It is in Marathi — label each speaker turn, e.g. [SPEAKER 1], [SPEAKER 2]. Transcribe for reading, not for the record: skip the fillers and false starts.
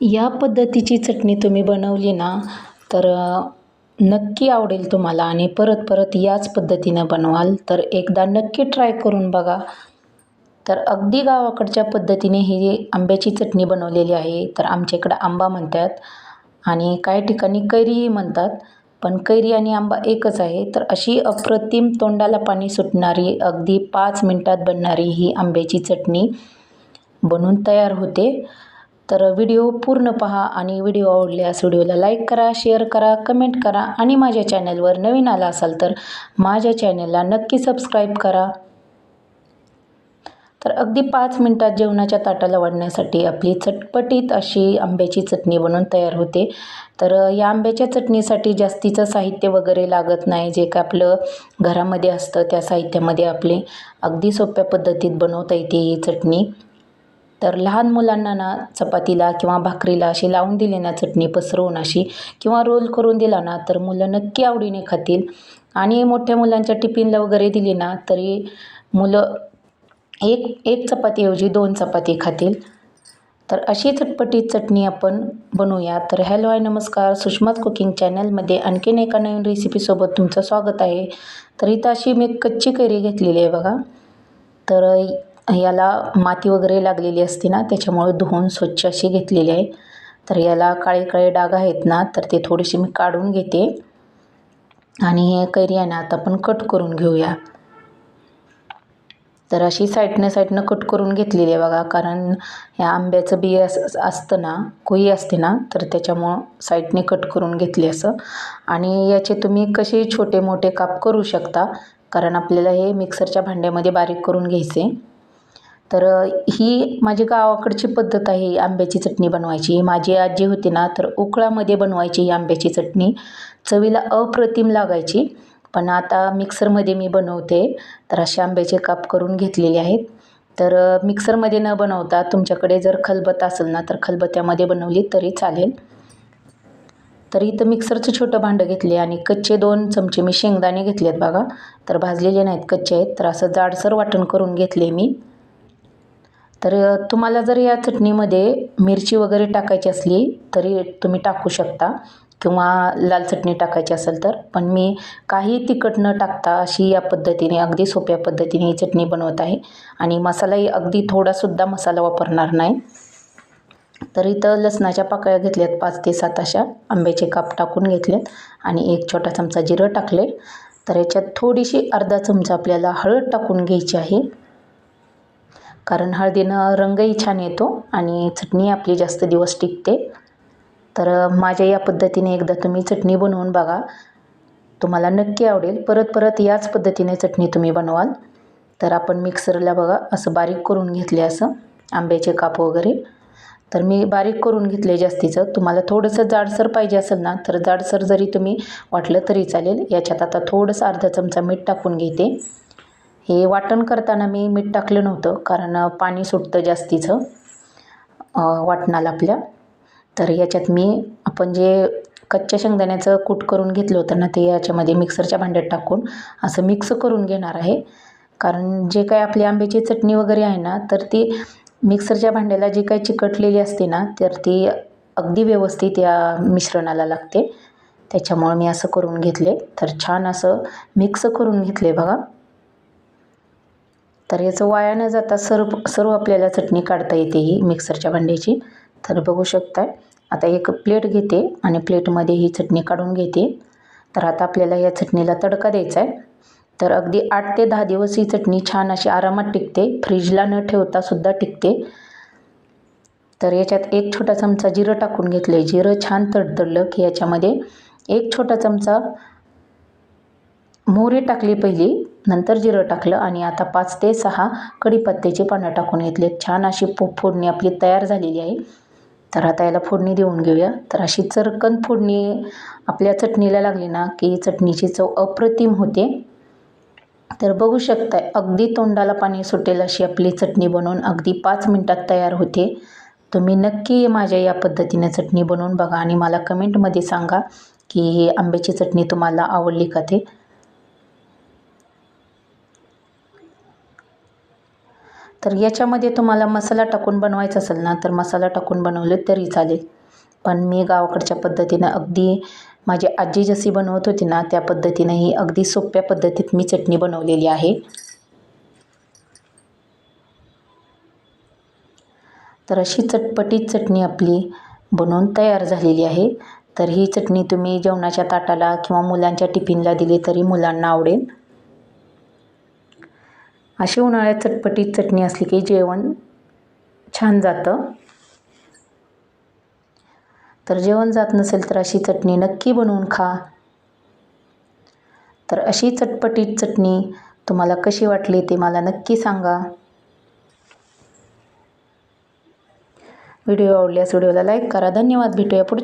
[SPEAKER 1] या पद्धतीची चटणी तुम्ही बनवली ना तर नक्की आवडेल तुम्हाला आणि परत परत याच पद्धतीनं बनवाल तर एकदा नक्की ट्राय करून बघा. तर अगदी गावाकडच्या पद्धतीने ही आंब्याची चटणी बनवलेली आहे. तर आमच्या इकडं आंबा म्हणतात आणि काही ठिकाणी कैरीही म्हणतात. पण कैरी आणि आंबा एकच आहे. तर अशी अप्रतिम तोंडाला पाणी सुटणारी अगदी 5 मिनिटात बनणारी ही आंब्याची चटणी बनून तयार होते. तर व्हिडिओ पूर्ण पहा आणि व्हिडिओ आवडल्यास व्हिडिओला लाईक करा, शेअर करा, कमेंट करा आणि माझ्या चॅनलवर नवीन आला असाल तर माझ्या चॅनलला नक्की सबस्क्राईब करा. तर अगदी 5 मिनिटात जेवणाच्या ताटाला वाढण्यासाठी आपली चटपटीत अशी आंब्याची चटणी बनवून तयार होते. तर या आंब्याच्या चटणीसाठी जास्तीचं साहित्य वगैरे लागत नाही. जे काय आपलं घरामध्ये असतं त्या साहित्यामध्ये आपले अगदी सोप्या पद्धतीत बनवता येते ही चटणी. तर लहान मुलांना ना चपातीला किंवा भाकरीला अशी लावून दिली ना चटणी पसरवून अशी किंवा रोल करून दिला ना तर मुलं नक्की आवडीने खातील. आणि मोठ्या मुलांच्या टिफिनला वगैरे दिली ना तरी मुलं एक चपातीऐवजी 2 चपाती खातील. तर अशी चटपटीत चटणी आपण बनवूया. तर हॅलो हाय नमस्कार, सुषमाज कुकिंग चॅनलमध्ये आणखीन एका नवीन रेसिपीसोबत तुमचं स्वागत आहे. तर इथं अशी मी कच्ची कैरी घेतलेली आहे बघा. तर याला माती वगैरे लागलेली असते ना त्याच्यामुळे धुवून स्वच्छ अशी घेतलेली आहे. तर याला काळे काळे डाग आहेत ना तर ते थोडेसे मी काढून घेते आणि हे कैरी आहे ना आता आपण कट करून घेऊया. तर अशी साईडनं कट करून घेतलेली आहे बघा. कारण ह्या आंब्याचं बी असतं ना कोई असते ना तर त्याच्यामुळं साईडने कट करून घेतली असं. आणि याचे तुम्ही कसे छोटे मोठे काप करू शकता कारण आपल्याला हे मिक्सरच्या भांड्यामध्ये बारीक करून घ्यायचे. तर ही माझी गावाकडची पद्धत आहे आंब्याची चटणी बनवायची. माझी आजी होती ना तर उकळामध्ये बनवायची ही आंब्याची चटणी. चवीला अप्रतिम लागायची. पण आता मिक्सरमध्ये मी बनवते. तर असे आंब्याचे काप करून घेतलेले आहेत. तर मिक्सरमध्ये न बनवता तुमच्याकडे जर खलबत्ता असेल ना तर खलबत्त्यामध्ये बनवली तरी चालेल. तर इथं मिक्सरचं छोटं भांडं घेतले आणि कच्चे 2 चमचे मी शेंगदाणे घेतलेत बघा. तर भाजलेले नाहीत, कच्चे आहेत. तर असं जाडसर वाटण करून घेतले मी. तर तुम्हाला जर या चटणीमध्ये मिरची वगैरे टाकायची असली तरी तुम्ही टाकू शकता किंवा लाल चटणी टाकायची असेल तर. पण मी काही तिखट न टाकता अशी या पद्धतीने अगदी सोप्या पद्धतीने ही चटणी बनवत आहे आणि मसालाही अगदी थोडासुद्धा मसाला वापरणार नाही. तर इथं लसणाच्या पाकळ्या घेतल्यात 5 ते 7 अशा आंब्याचे काप टाकून घेतलेत आणि 1 छोटा चमचा जिरं टाकले. तर याच्यात थोडीशी अर्धा चमचा आपल्याला हळद टाकून घ्यायची आहे कारण हळदीनं रंगही छान येतो आणि चटणी आपली जास्त दिवस टिकते. तर माझ्या या पद्धतीने एकदा तुम्ही चटणी बनवून बघा, तुम्हाला नक्की आवडेल. परत परत याच पद्धतीने चटणी तुम्ही बनवाल. तर आपण मिक्सरला बघा असं बारीक करून घेतले असं आंब्याचे काप वगैरे. तर मी बारीक करून घेतले जास्तीचं. तुम्हाला थोडंसं जाडसर पाहिजे असेल ना तर जाडसर जरी तुम्ही वाटलं तरी चालेल. याच्यात आता थोडंसं अर्धा चमचा मीठ टाकून घेते. हे वाटण करताना मी मीठ टाकलं नव्हतं कारण पाणी सुटतं जास्तीचं वाटणाला आपल्या. तर याच्यात मी आपण जे कच्च्या शेंगदाण्याचं कूट करून घेतलं होतं ना ते याच्यामध्ये मिक्सरच्या भांड्यात टाकून असं मिक्स करून घेणार आहे. कारण जे काही आपली आंब्याची चटणी वगैरे आहे ना तर ती मिक्सरच्या भांड्याला जी काही चिकटलेली असते ना तर ती अगदी व्यवस्थित या मिश्रणाला लागते. त्याच्यामुळे मी असं करून घेतले. तर छान असं मिक्स करून घेतले बघा. तर याचं वाया न जाता सर्व आपल्याला चटणी काढता येते ही मिक्सरच्या भांड्याची. तर बघू शकताय. आता एक प्लेट घेते आणि प्लेटमध्ये ही चटणी काढून घेते. तर आता आपल्याला या चटणीला तडका द्यायचा आहे. तर अगदी 8 ते 10 दिवस ही चटणी छान अशी आरामात टिकते. फ्रीजला न ठेवता सुद्धा टिकते. तर याच्यात 1 छोटा चमचा जिरं टाकून घेतले. जिरं छान तडतडलं की याच्यामध्ये 1 छोटा चमचा मोहरी टाकली पहिली, नंतर जिरं टाकलं आणि आता 5 ते 6 कढीपत्त्याची पानं टाकून घेतली. छान अशी फोडणी आपली तयार झालेली आहे. तर आता याला फोडणी देऊन घेऊया. तर अशी चरकन फोडणी आपल्या चटणीला लागली ना की चटणीची चव अप्रतिम होते. तर बघू शकताय अगदी तोंडाला पाणी सुटेल अशी आपली चटणी बनवून अगदी 5 मिनिटात तयार होते. तुम्ही नक्की माझ्या या पद्धतीने चटणी बनवून बघा आणि मला कमेंटमध्ये सांगा की ही आंब्याची चटणी तुम्हाला आवडली का ते. तर याच्यामध्ये तुम्हाला मसाला टाकून बनवायचा असेल ना तर मसाला टाकून बनवले तरी चालेल, पण मी गावाकडच्या पद्धतीनं अगदी माझी आजी जशी बनवत होती ना त्या पद्धतीनं ही अगदी सोप्या पद्धतीत मी चटणी बनवलेली आहे. तर अशी चटपटीत चटणी आपली बनवून तयार झालेली आहे. तर ही चटणी तुम्ही जेवणाच्या ताटाला किंवा मुलांच्या टिफिनला दिली तरी मुलांना आवडेल. अशी उन्हाळ्यात चटपटीत चटणी असली की जेवण छान जातं. तर जेवण जात नसेल तर अशी चटणी नक्की बनवून खा. तर अशी चटपटीत चटणी तुम्हाला कशी वाटली ते मला नक्की सांगा. व्हिडिओ आवडल्यास व्हिडिओला लाईक करा. धन्यवाद. भेटूया पुढच्या